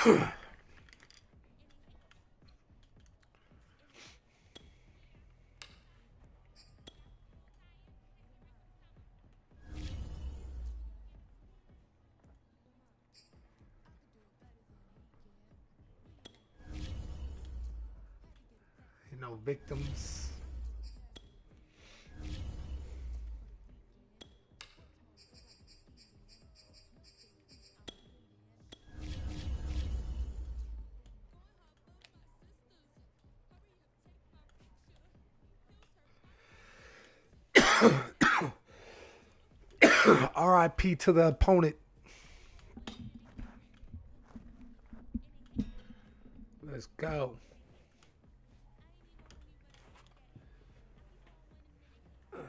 You know, victims. RIP to the opponent. Let's go. Gonna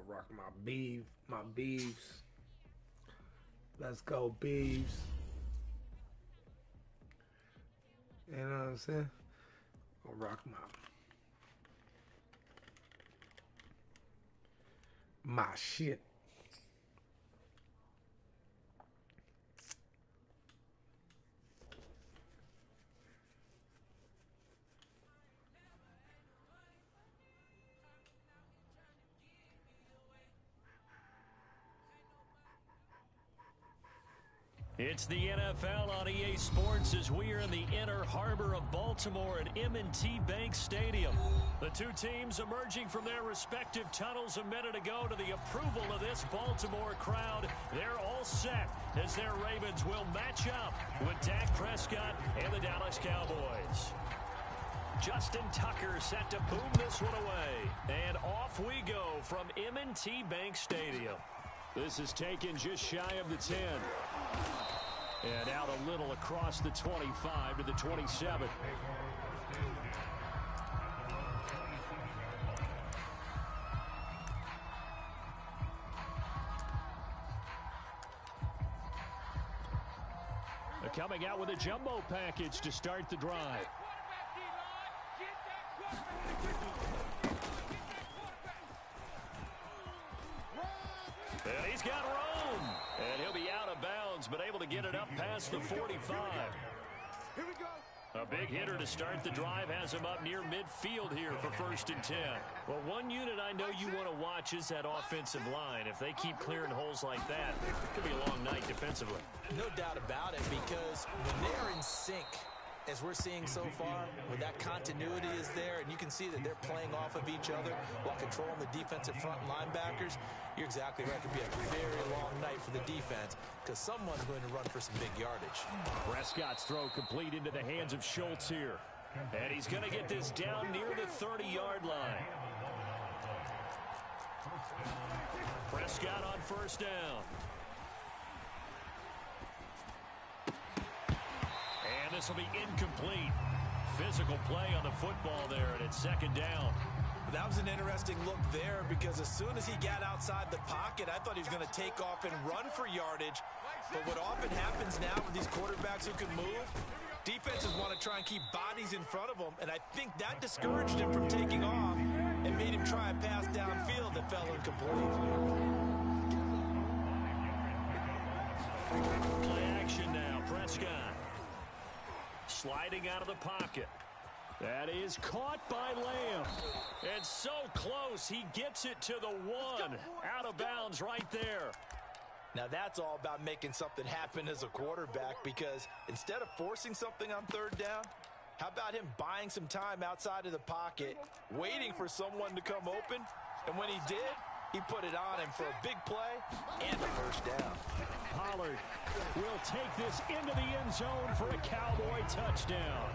rock my beeves. Let's go, beeves. You know what I'm saying? Gonna rock my shit. It's the NFL on EA Sports as we are in the inner harbor of Baltimore at M&T Bank Stadium. The two teams emerging from their respective tunnels a minute ago to the approval of this Baltimore crowd. They're all set as their Ravens will match up with Dak Prescott and the Dallas Cowboys. Justin Tucker set to boom this one away. And off we go from M&T Bank Stadium. This is taken just shy of the 10. And out a little across the 25 to the 27. They're coming out with a jumbo package to start the drive. And he's got room. And he'll be out of bounds, but able to get it up past the 45. Here we go. A big hitter to start the drive has him up near midfield here for 1st and 10. Well, one unit I know you want to watch is that offensive line. If they keep clearing holes like that, it could be a long night defensively. No doubt about it, because when they're in sync, as we're seeing so far, when that continuity is there and you can see that they're playing off of each other while controlling the defensive front linebackers, you're exactly right. It could be a very long night for the defense because someone's going to run for some big yardage. Prescott's throw complete into the hands of Schultz here. And he's going to get this down near the 30-yard line. Prescott on 1st down. And this will be incomplete. Physical play on the football there, and it's 2nd down. That was an interesting look there because as soon as he got outside the pocket, I thought he was going to take off and run for yardage. But what often happens now with these quarterbacks who can move, defenses want to try and keep bodies in front of them, and I think that discouraged him from taking off and made him try a pass downfield that fell incomplete. Play action now, Prescott. Sliding out of the pocket. That is caught by Lamb. And so close, he gets it to the 1. Out of bounds right there. Now that's all about making something happen as a quarterback, because instead of forcing something on 3rd down, how about him buying some time outside of the pocket, waiting for someone to come open, and when he did, he put it on him for a big play and a 1st down. Pollard will take this into the end zone for a Cowboy touchdown.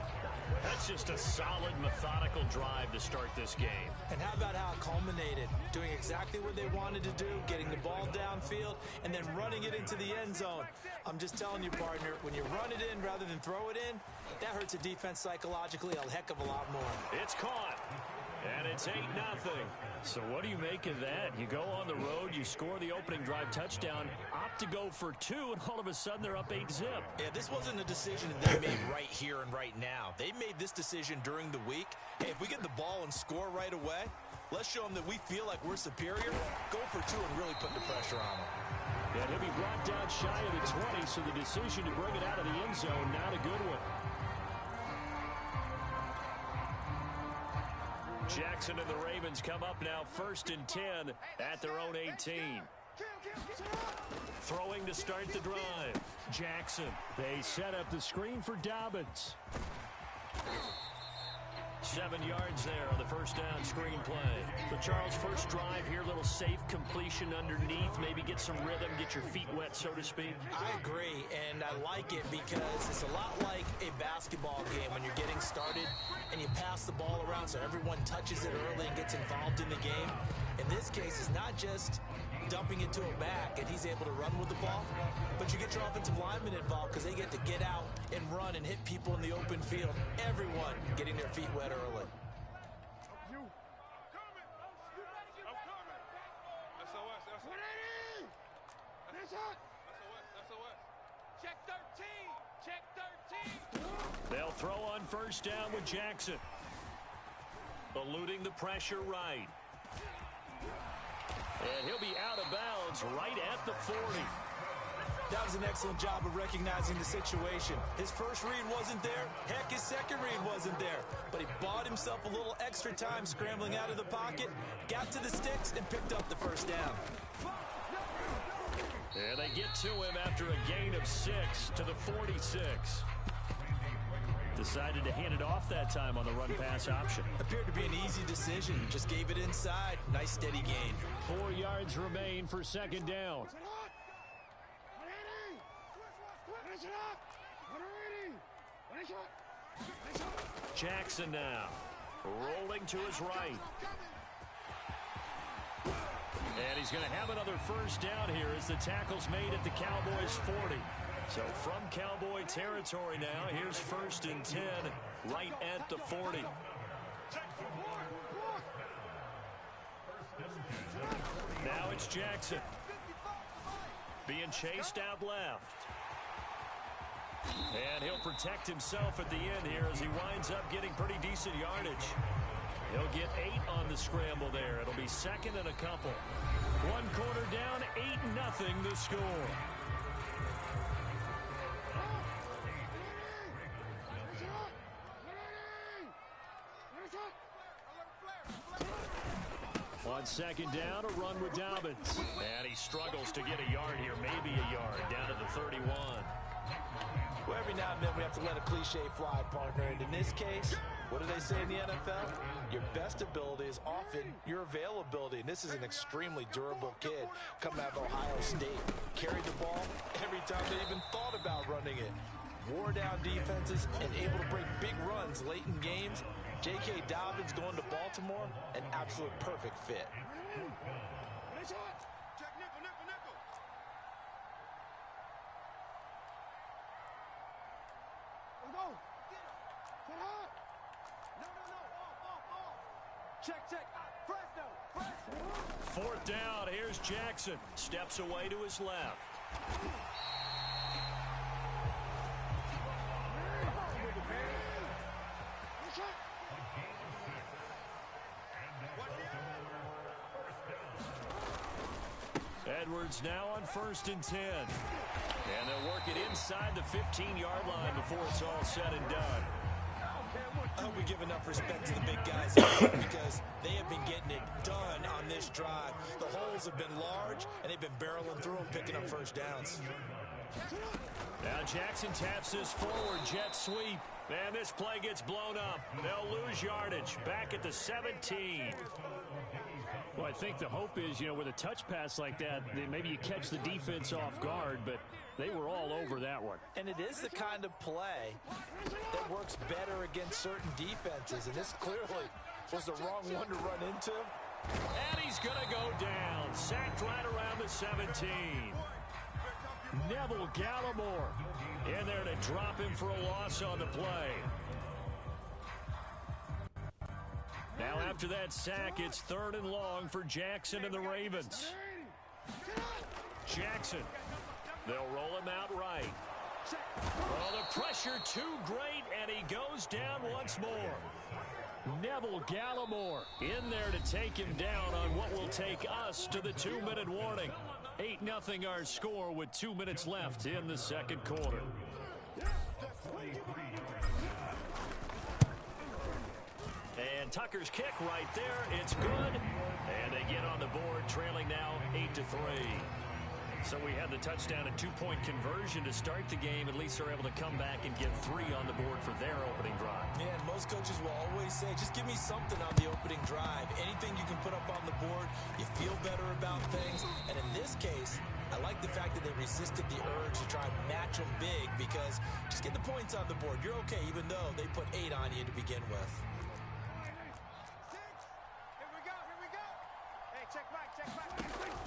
That's just a solid, methodical drive to start this game. And how about how it culminated? Doing exactly what they wanted to do, getting the ball downfield, and then running it into the end zone. I'm just telling you, partner, when you run it in rather than throw it in, that hurts a defense psychologically a heck of a lot more. It's caught. And it's 8-0. So what do you make of that? You go on the road, you score the opening drive touchdown, opt to go for 2, and all of a sudden they're up 8-zip. Yeah, this wasn't a decision that they made right here and right now. They made this decision during the week. Hey, if we get the ball and score right away, let's show them that we feel like we're superior. Go for 2 and really put the pressure on them. And he'll be brought down shy of the 20, so the decision to bring it out of the end zone, not a good one. Jackson and the Ravens come up now 1st and 10 at their own 18. Throwing to start the drive. Jackson. They set up the screen for Dobbins. 7 yards there on the first down screen play. So, Charles, first drive here, little safe completion underneath. Maybe get some rhythm, get your feet wet, so to speak. I agree, and I like it because it's a lot like a basketball game when you're getting started and you pass the ball around so everyone touches it early and gets involved in the game. In this case, it's not just dumping it to a back and he's able to run with the ball, but you get your offensive linemen involved because they get to get out and run and hit people in the open field. Everyone getting their feet wet early. Check 13. Check 13. They'll throw on first down with Jackson. Eluding the pressure right. And he'll be out of bounds right at the 40. That was an excellent job of recognizing the situation. His first read wasn't there. Heck, his second read wasn't there. But he bought himself a little extra time scrambling out of the pocket, got to the sticks, and picked up the first down. And they get to him after a gain of 6 to the 46. Decided to hand it off that time on the run-pass option. Appeared to be an easy decision. Just gave it inside. Nice steady gain. 4 yards remain for second down. Jackson now. Rolling to his right. And he's going to have another first down here as the tackle's made at the Cowboys' 40. So from Cowboy territory now, here's 1st and 10 right at the 40. Now it's Jackson. Being chased out left. And he'll protect himself at the end here as he winds up getting pretty decent yardage. He'll get 8 on the scramble there. It'll be second and a couple. 1 quarter down, 8-0 the score. On second down, a run with Dobbins. And he struggles to get a yard here, maybe a yard, down to the 31. Well, every now and then we have to let a cliche fly, partner. And in this case, what do they say in the NFL? Your best ability is often your availability. And this is an extremely durable kid coming out of Ohio State. Carried the ball every time they even thought about running it. Wore down defenses and able to break big runs late in games. J.K. Dobbins going to Baltimore, an absolute perfect fit. Check. Fourth down, here's Jackson. Steps away to his left. Edwards now on 1st and 10. And they'll work it inside the 15-yard line before it's all said and done. I hope we give enough respect to the big guys here because they have been getting it done on this drive. The holes have been large, and they've been barreling through them, picking up first downs. Now Jackson taps this forward jet sweep. And this play gets blown up. They'll lose yardage. Back at the 17. Well, I think the hope is, with a touch pass like that, maybe you catch the defense off guard, but they were all over that one. And it is the kind of play that works better against certain defenses, and this clearly was the wrong one to run into. And he's going to go down. Sacked right around the 17. Neville Gallimore in there to drop him for a loss on the play. Now after that sack, it's 3rd and long for Jackson and the Ravens. Jackson. They'll roll him out right. Oh, the pressure too great, and he goes down once more. Neville Gallimore in there to take him down on what will take us to the 2-minute warning. 8-0 our score with 2 minutes left in the second quarter. And Tucker's kick right there. It's good. And they get on the board, trailing now 8-3. So we had the touchdown and 2-point conversion to start the game. At least they're able to come back and get 3 on the board for their opening drive. Yeah, and most coaches will always say, just give me something on the opening drive. Anything you can put up on the board, you feel better about things. And in this case, I like the fact that they resisted the urge to try and match them big, because just get the points on the board. You're okay, even though they put 8 on you to begin with.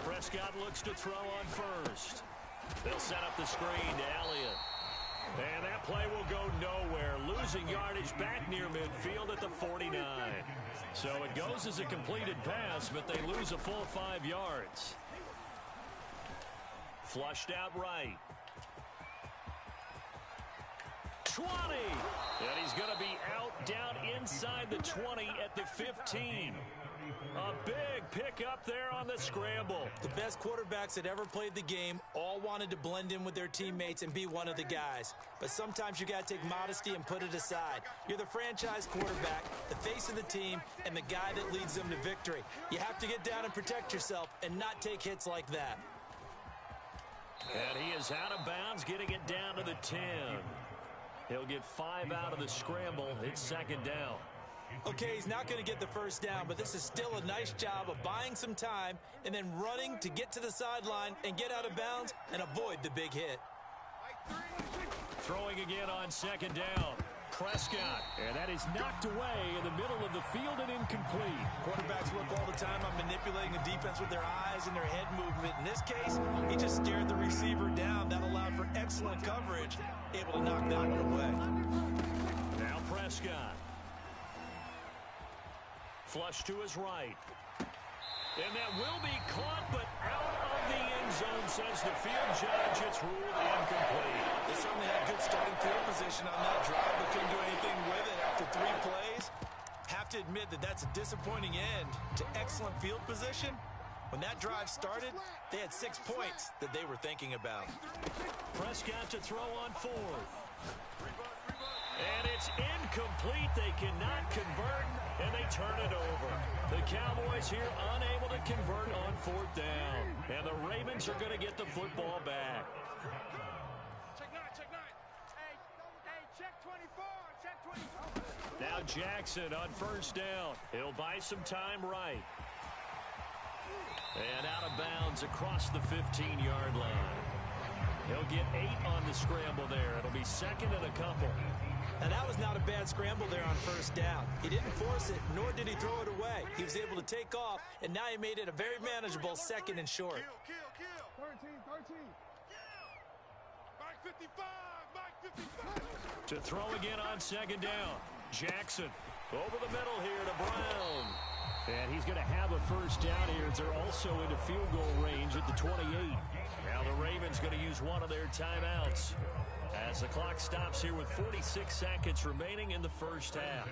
Prescott looks to throw on first. They'll set up the screen to Elliott. And that play will go nowhere. Losing yardage back near midfield at the 49. So it goes as a completed pass, but they lose a full 5 yards. Flushed out right. 20. And he's going to be out down inside the 20 at the 15. A big pickup there on the scramble. The best quarterbacks that ever played the game all wanted to blend in with their teammates and be one of the guys. But sometimes you got to take modesty and put it aside. You're the franchise quarterback, the face of the team, and the guy that leads them to victory. You have to get down and protect yourself and not take hits like that. And he is out of bounds, getting it down to the 10. He'll get 5 out of the scramble. It's second down. Okay, he's not going to get the first down, but this is still a nice job of buying some time and then running to get to the sideline and get out of bounds and avoid the big hit. Throwing again on second down. Prescott. And that is knocked away in the middle of the field and incomplete. Quarterbacks work all the time on manipulating the defense with their eyes and their head movement. In this case, he just stared the receiver down. That allowed for excellent coverage, able to knock that one away. Now Prescott. Flush to his right. And that will be caught, but out of the end zone, says the field judge. It's ruled incomplete. They certainly had good starting field position on that drive, but couldn't do anything with it after 3 plays. Have to admit that that's a disappointing end to excellent field position. When that drive started, they had 6 points that they were thinking about. Prescott to throw on 4th. And it's incomplete. They cannot convert, and they turn it over. The Cowboys here unable to convert on 4th down. And the Ravens are going to get the football back. Check 9, check 9. Hey, check 24, check 24. Now Jackson on first down. He'll buy some time right. And out of bounds across the 15-yard line. He'll get 8 on the scramble there. It'll be second and a couple. Now, that was not a bad scramble there on first down. He didn't force it, nor did he throw it away. He was able to take off, and now he made it a very manageable second and short. Kill. 13. Mike 55, Mike 55. To throw again on second down. Jackson over the middle here to Brown. And he's going to have a first down here. They're also into field goal range at the 28. Now the Ravens going to use one of their timeouts as the clock stops here with 46 seconds remaining in the first half.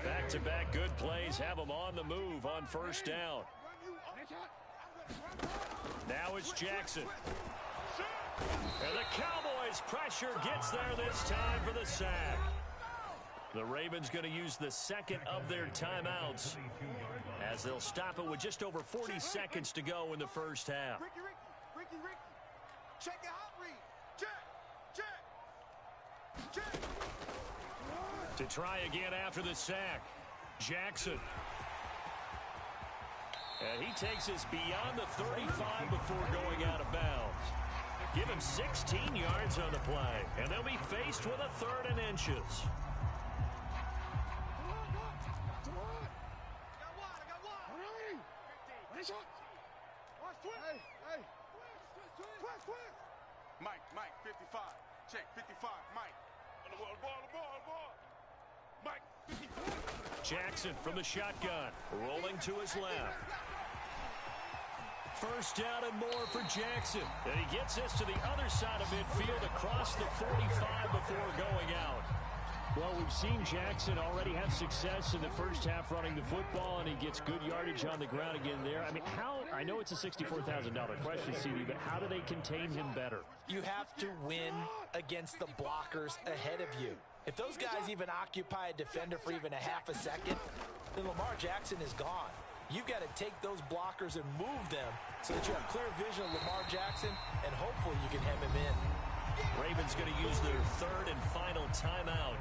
Back-to-back good plays have them on the move on first down. Now it's Jackson. And the Cowboys' pressure gets there this time for the sack. The Ravens going to use the second of their timeouts as they'll stop it with just over 40 seconds to go in the first half. Ricky, check your hot read. Check. To try again after the sack, Jackson. And he takes us beyond the 35 before going out of bounds. Give him 16 yards on the play, and they'll be faced with a 3rd and inches. Mike, 55. Check, 55, Mike. On the ball. Mike, 55. Jackson from the shotgun, rolling to his left. First down and more for Jackson. And he gets this to the other side of midfield across the 45 before going out. Well, we've seen Jackson already have success in the first half running the football, and he gets good yardage on the ground again there. I mean, I know it's a $64,000 question, CD, but how do they contain him better? You have to win against the blockers ahead of you. If those guys even occupy a defender for even a half a second, then Lamar Jackson is gone. You've got to take those blockers and move them so that you have clear vision of Lamar Jackson, and hopefully you can hem him in. Ravens going to use their third and final timeout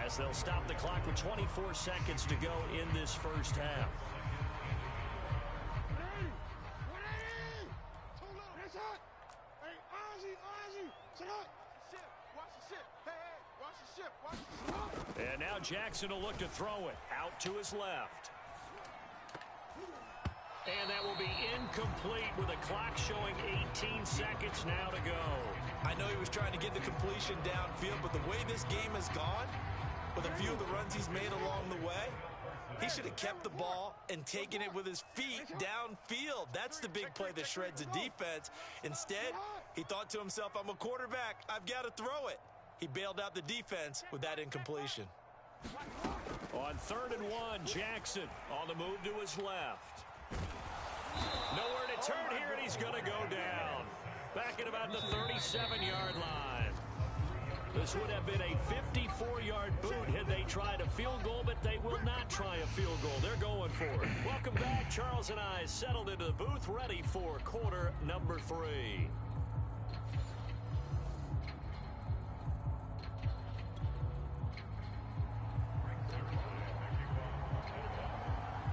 as they'll stop the clock with 24 seconds to go in this first half. And now Jackson will look to throw it out to his left. And that will be incomplete with a clock showing 18 seconds now to go. I know he was trying to get the completion downfield, but the way this game has gone, with a few of the runs he's made along the way, he should have kept the ball and taken it with his feet downfield. That's the big play that shreds a defense. Instead, he thought to himself, I'm a quarterback, I've got to throw it. He bailed out the defense with that incompletion. On 3rd and 1, Jackson on the move to his left. Nowhere to turn here, and he's going to go down. Back at about the 37-yard line. This would have been a 54-yard boot had they tried a field goal, but they will not try a field goal. They're going for it. Welcome back. Charles and I settled into the booth, ready for quarter number 3.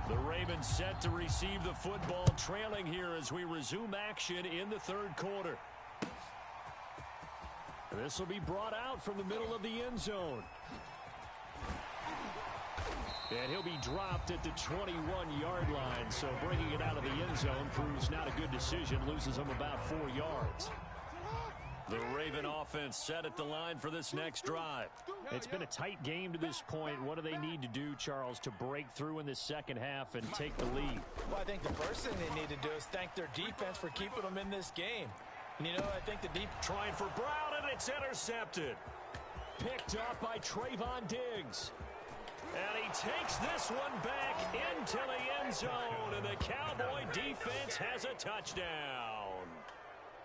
The Ravens set to receive the football, trailing here as we resume action in the third quarter. This will be brought out from the middle of the end zone. And he'll be dropped at the 21-yard line, so bringing it out of the end zone proves not a good decision, loses him about 4 yards. The Raven offense set at the line for this next drive. It's been a tight game to this point. What do they need to do, Charles, to break through in the second half and take the lead? Well, I think the first thing they need to do is thank their defense for keeping them in this game. And, you know, I think the deep trying for Brown, and it's intercepted. Picked off by Trayvon Diggs. And he takes this one back into the end zone, and the Cowboy defense has a touchdown.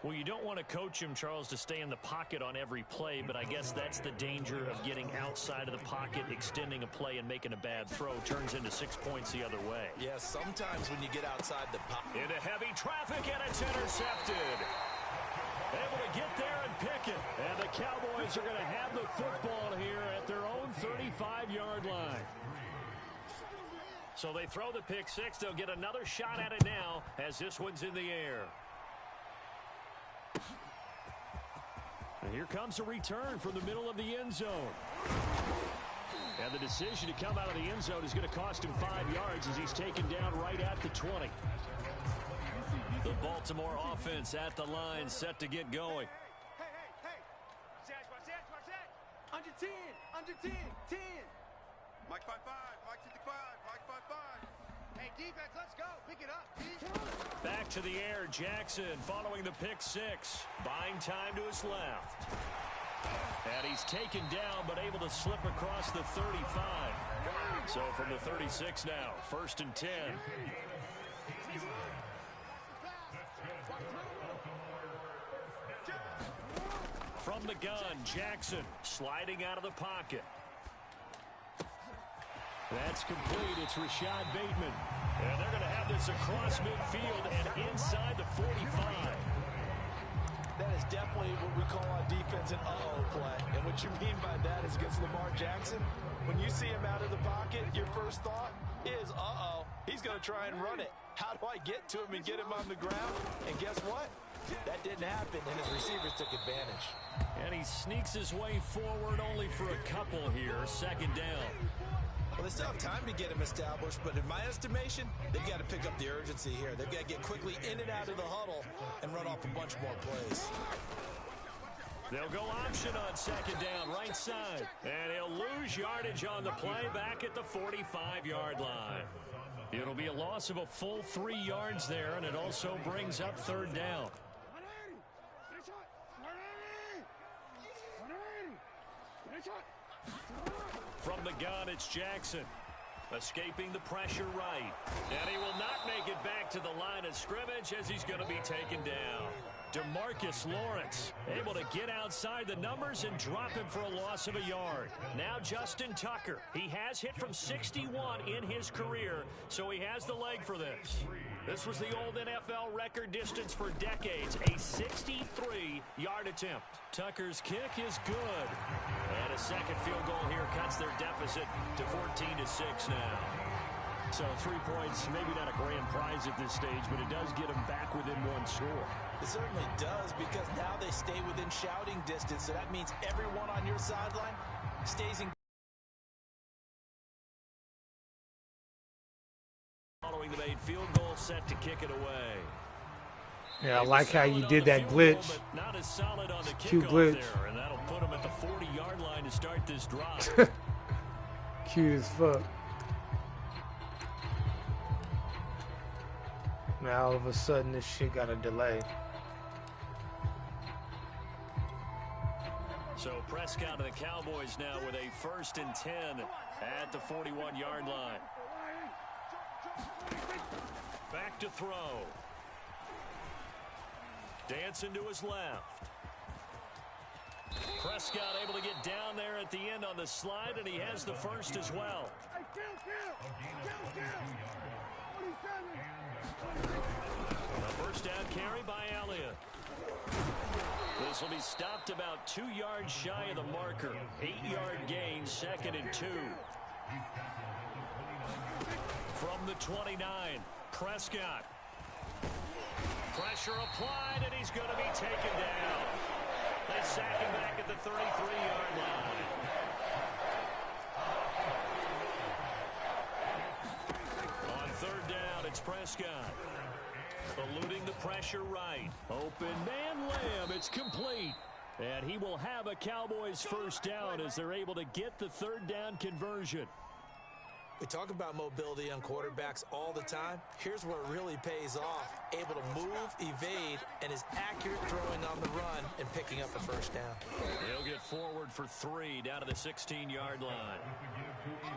Well, you don't want to coach him, Charles, to stay in the pocket on every play, but I guess that's the danger of getting outside of the pocket, extending a play, and making a bad throw. Turns into 6 points the other way. Yeah, sometimes when you get outside the pocket. Into heavy traffic, and it's intercepted. Able to get there and pick it. And the Cowboys are going to have the football here at their own 35-yard line. So they throw the pick six. They'll get another shot at it now as this one's in the air. And here comes a return from the middle of the end zone. And the decision to come out of the end zone is going to cost him 5 yards as he's taken down right at the 20. The Baltimore offense at the line, set to get going. Hey. Watch that. Under 10. Under 10. 10. Mike 5-5. Mike 55. Mike 5-5. Hey, defense, let's go. Pick it up. Back to the air, Jackson following the pick six. Buying time to his left. And he's taken down, but able to slip across the 35. So from the 36 now, 1st and 10. From the gun, Jackson sliding out of the pocket. That's complete. It's Rashad Bateman. And they're going to have this across midfield and inside the 45. That is definitely what we call on defense an uh-oh play. And what you mean by that is against Lamar Jackson, when you see him out of the pocket, your first thought is, uh-oh, he's going to try and run it. How do I get to him and get him on the ground? And guess what? That didn't happen, and his receivers took advantage. And he sneaks his way forward only for a couple here. 2nd down. Well, they still have time to get him established, but in my estimation, they've got to pick up the urgency here. They've got to get quickly in and out of the huddle and run off a bunch more plays. They'll go option on 2nd down, right side. And he'll lose yardage on the play back at the 45-yard line. It'll be a loss of a full 3 yards there, and it also brings up 3rd down. gun, it's Jackson. Escaping the pressure right. And he will not make it back to the line of scrimmage as he's going to be taken down. DeMarcus Lawrence able to get outside the numbers and drop him for a loss of a yard. Now Justin Tucker. He has hit from 61 in his career, so he has the leg for this. This was the old NFL record distance for decades, a 63-yard attempt. Tucker's kick is good. And a second field goal here cuts their deficit to 14-6 now. So 3 points, maybe not a grand prize at this stage, but it does get them back within one score. It certainly does, because now they stay within shouting distance, so that means everyone on your sideline stays in. Following the made field goal, set to kick it away. Yeah, I like how you did that glitch. Not as solid on the Cute kickoff glitch. there, and that'll put him at the 40-yard line to start this drive. Cute as fuck. Now all of a sudden this shit got a delay. So Prescott and the Cowboys now with a 1st and 10 at the 41-yard line. Back to throw. Dancing to his left. Prescott able to get down there at the end on the slide, and he has the first as well. A first down carry by Elliott. This will be stopped about 2 yards shy of the marker. 8-yard gain, 2nd and 2. From the 29, Prescott. Pressure applied, and he's going to be taken down. They sack him back at the 33-yard line. On 3rd down, it's Prescott. Eluding the pressure right. Open man Lamb. It's complete. And he will have a Cowboys first down as they're able to get the 3rd down conversion. We talk about mobility on quarterbacks all the time. Here's where it really pays off. Able to move, evade, and is accurate throwing on the run and picking up a first down. He'll get forward for 3 down to the 16-yard line.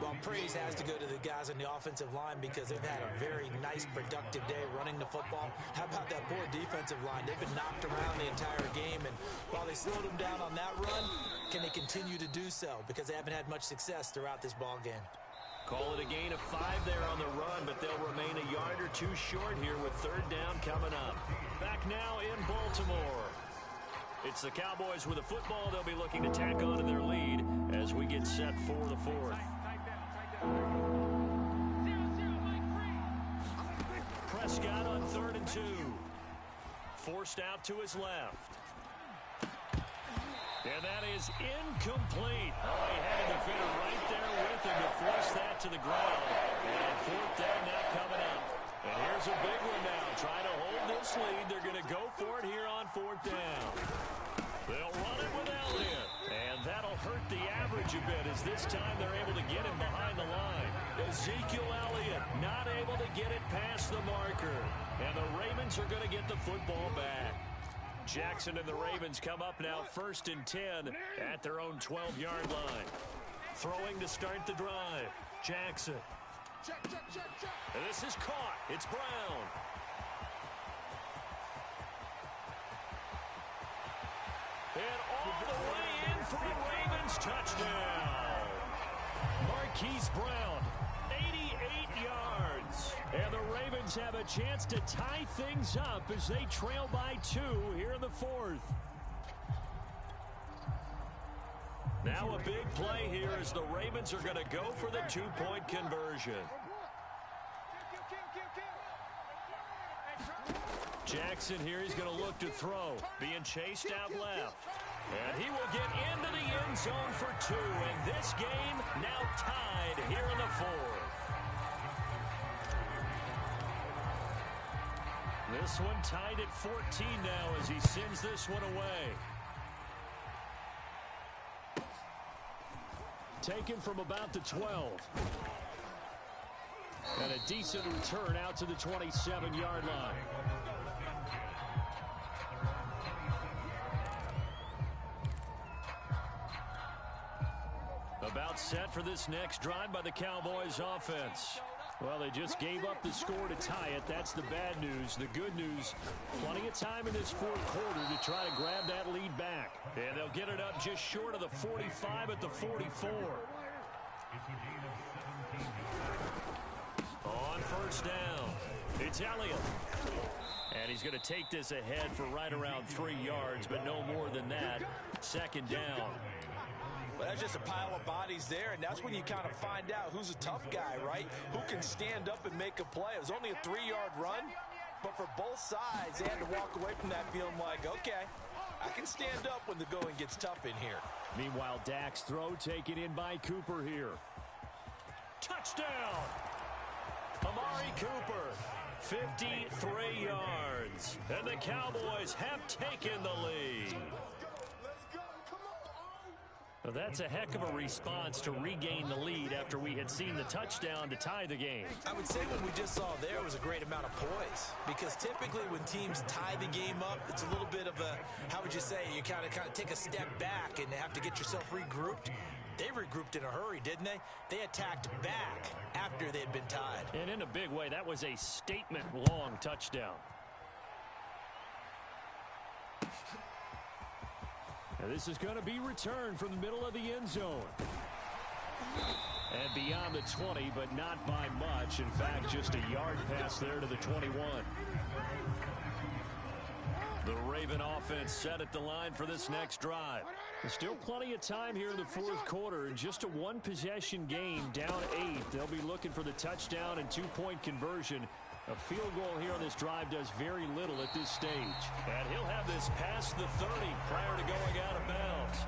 Well, praise has to go to the guys on the offensive line because they've had a very nice, productive day running the football. How about that poor defensive line? They've been knocked around the entire game, and while they slowed them down on that run, can they continue to do so? Because they haven't had much success throughout this ball game. Call it a gain of 5 there on the run, but they'll remain a yard or 2 short here with 3rd down coming up. Back now in Baltimore. It's the Cowboys with the football. They'll be looking to tack on to their lead as we get set for the 4th. Prescott on 3rd and 2. Forced out to his left. And that is incomplete. Oh, he had a defender right there with him to force that to the ground. And 4th down now coming up. And here's a big one now. Trying to hold this lead. They're going to go for it here on 4th down. They'll run it with Elliott. And that'll hurt the average a bit as this time they're able to get him behind the line. Ezekiel Elliott not able to get it past the marker. And the Ravens are going to get the football back. Jackson and the Ravens come up now 1st and 10 at their own 12-yard line. Throwing to start the drive. Jackson. And this is caught. It's Brown. And all the way in for a Ravens touchdown. Marquise Brown, 88 yards. And the Ravens have a chance to tie things up as they trail by 2 here in the 4th. Now a big play here as the Ravens are going to go for the 2-point conversion. Jackson here, he's going to look to throw. Being chased out left. And he will get into the end zone for 2. And this game now tied here in the 4th. This one tied at 14 now as he sends this one away. Taken from about the 12. And a decent return out to the 27-yard line. About timeout set for this next drive by the Cowboys offense. Well, they just gave up the score to tie it. That's the bad news. The good news, plenty of time in this fourth quarter to try to grab that lead back. And they'll get it up just short of the 45 at the 44. On first down, it's Elliott. And he's going to take this ahead for right around 3 yards, but no more than that. Second down. Well, that's just a pile of bodies there, and that's when you kind of find out who's a tough guy, right? Who can stand up and make a play. It was only a 3-yard run, but for both sides, they had to walk away from that feeling like, okay, I can stand up when the going gets tough in here. Meanwhile, Dak's throw taken in by Cooper here. Touchdown! Amari Cooper, 53 yards. And the Cowboys have taken the lead. Well, that's a heck of a response to regain the lead after we had seen the touchdown to tie the game. I would say what we just saw there was a great amount of poise, because typically when teams tie the game up, it's a little bit of a, how would you say, you kind of take a step back and have to get yourself regrouped. They regrouped in a hurry, didn't they? They attacked back after they had been tied. And in a big way, that was a statement-long touchdown. And this is going to be returned from the middle of the end zone. And beyond the 20, but not by much. In fact, just a yard pass there to the 21. The Raven offense set at the line for this next drive. There's still plenty of time here in the fourth quarter. And just a one-possession game, down 8. They'll be looking for the touchdown and two-point conversion. A field goal here on this drive does very little at this stage. And he'll have this past the 30 prior to going out of bounds.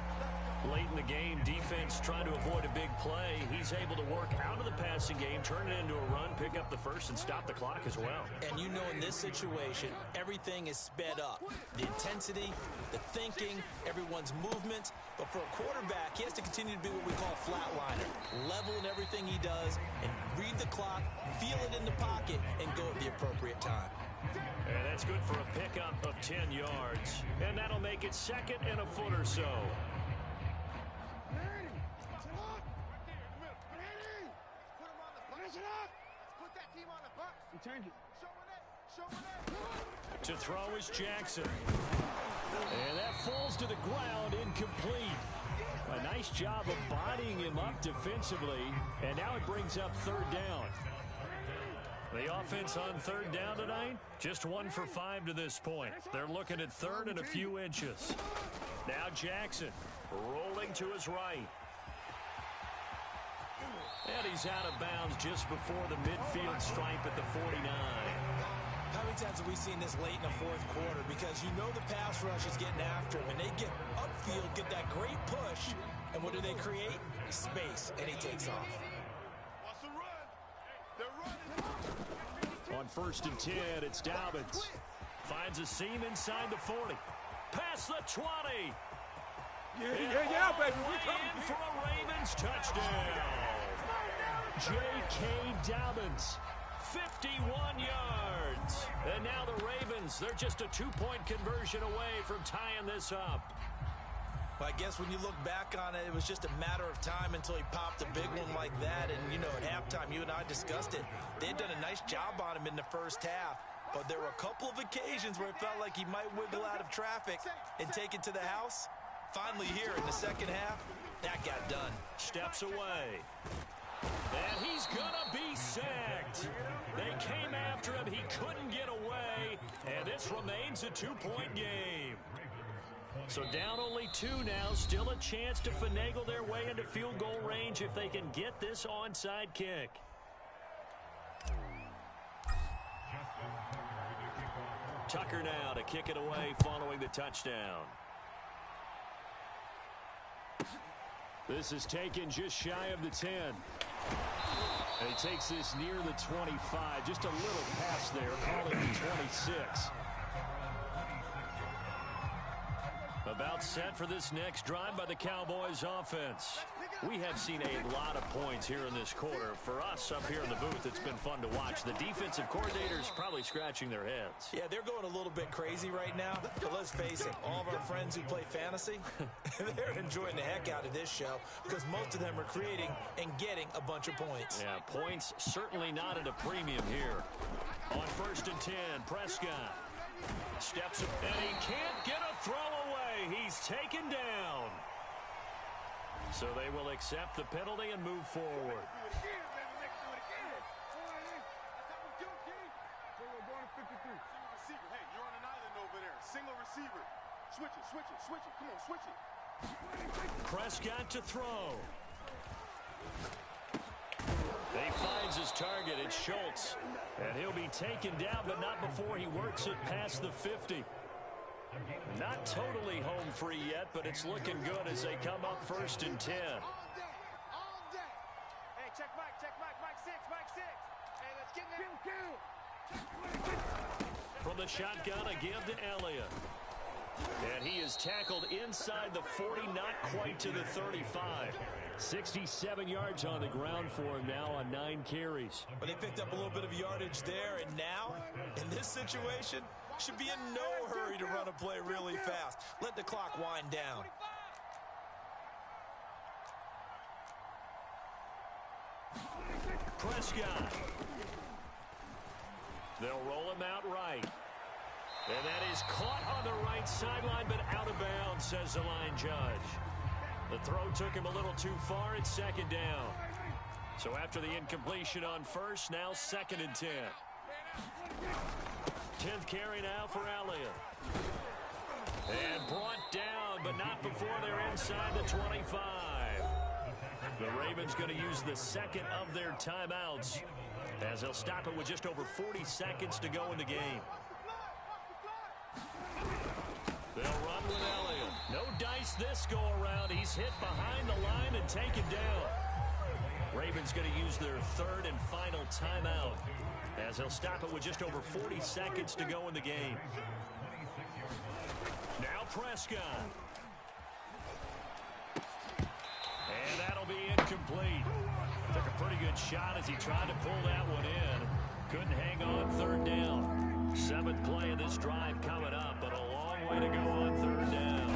Late in the game, defense trying to avoid a big play. He's able to work out of the passing game, turn it into a run, pick up the first, and stop the clock as well. And you know, in this situation, everything is sped up. The intensity, the thinking, everyone's movement. But for a quarterback, he has to continue to be what we call a flatliner. Level in everything he does, and read the clock, feel it in the pocket, and go at the appropriate time. And that's good for a pickup of 10 yards. And that'll make it second and a foot or so. To throw is Jackson. And that falls to the ground, incomplete. A nice job of bodying him up defensively. And now it brings up third down. The offense on third down tonight, just 1 for 5 to this point. They're looking at third and a few inches. Now Jackson rolling to his right. And he's out of bounds just before the midfield stripe at the 49. How many times have we seen this late in the fourth quarter? Because you know the pass rush is getting after him, and they get upfield, get that great push, and what do they create? Space, and he takes off. On first and 10, it's Dobbins. Finds a seam inside the 40. Past the 20. Yeah, baby. Way in for a Ravens touchdown. J.K. Dobbins. 51 yards. And now the Ravens, they're just a 2-point conversion away from tying this up. Well, I guess when you look back on it, it was just a matter of time until he popped a big one like that. And, you know, at halftime, you and I discussed it. They had done a nice job on him in the first half. But there were a couple of occasions where it felt like he might wiggle out of traffic and take it to the house. Finally here in the second half, that got done. Steps away. And he's gonna be sacked. They came after him. He couldn't get away. And this remains a 2-point game. So down only 2 now. Still a chance to finagle their way into field goal range if they can get this onside kick. Tucker now to kick it away following the touchdown. This is taken just shy of the 10. And he takes this near the 25. Just a little pass there. Call it the 26. A About set for this next drive by the Cowboys offense. We have seen a lot of points here in this quarter. For us up here in the booth, it's been fun to watch. The defensive coordinators probably scratching their heads. Yeah, they're going a little bit crazy right now. But let's face it, all of our friends who play fantasy, they're enjoying the heck out of this show because most of them are creating and getting a bunch of points. Yeah, points certainly not at a premium here. On 1st and 10, Prescott steps up, and he can't get a throw away. He's taken down. So they will accept the penalty and move forward. Hey, you're on an island over there. Single receiver. Switch it, switch it, switch it. Come on, switch it. Prescott to throw. He finds his target. It's Schultz. And he'll be taken down, but not before he works it past the 50. Not totally home free yet, but it's looking good as they come up 1st and 10. Hey, check Mike 6, Mike 6. Hey, let's get in there. From the shotgun, a give to Elliott. And he is tackled inside the 40, not quite to the 35. 67 yards on the ground for him now on 9 carries. But they picked up a little bit of yardage there, and now, in this situation, should be in no hurry to run a play really fast. Let the clock wind down. Prescott. They'll roll him out right. And that is caught on the right sideline, but out of bounds, says the line judge. The throw took him a little too far. It's 2nd down. So after the incompletion on 1st, now 2nd and 10. 10th carry now for Elliott. And brought down, but not before they're inside the 25. The Ravens going to use the 2nd of their timeouts as they'll stop it with just over 40 seconds to go in the game. They'll run with Elliott. No dice this go around. He's hit behind the line and taken down. Ravens going to use their 3rd and final timeout as they'll stop it with just over 40 seconds to go in the game. Now Prescott. And that'll be incomplete. Took a pretty good shot as he tried to pull that one in. Couldn't hang on 3rd down. 7th play of this drive coming up, but a long way to go on 3rd down.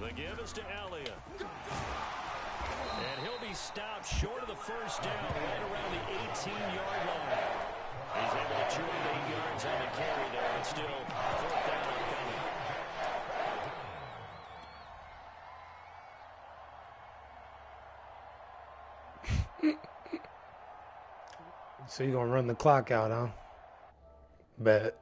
The give is to Elliott. And he'll be stopped short of the 1st down right around the 18-yard line. He's able to chew up 8 yards on the carry there, but still 4th down coming. So you're going to run the clock out, huh? Bet.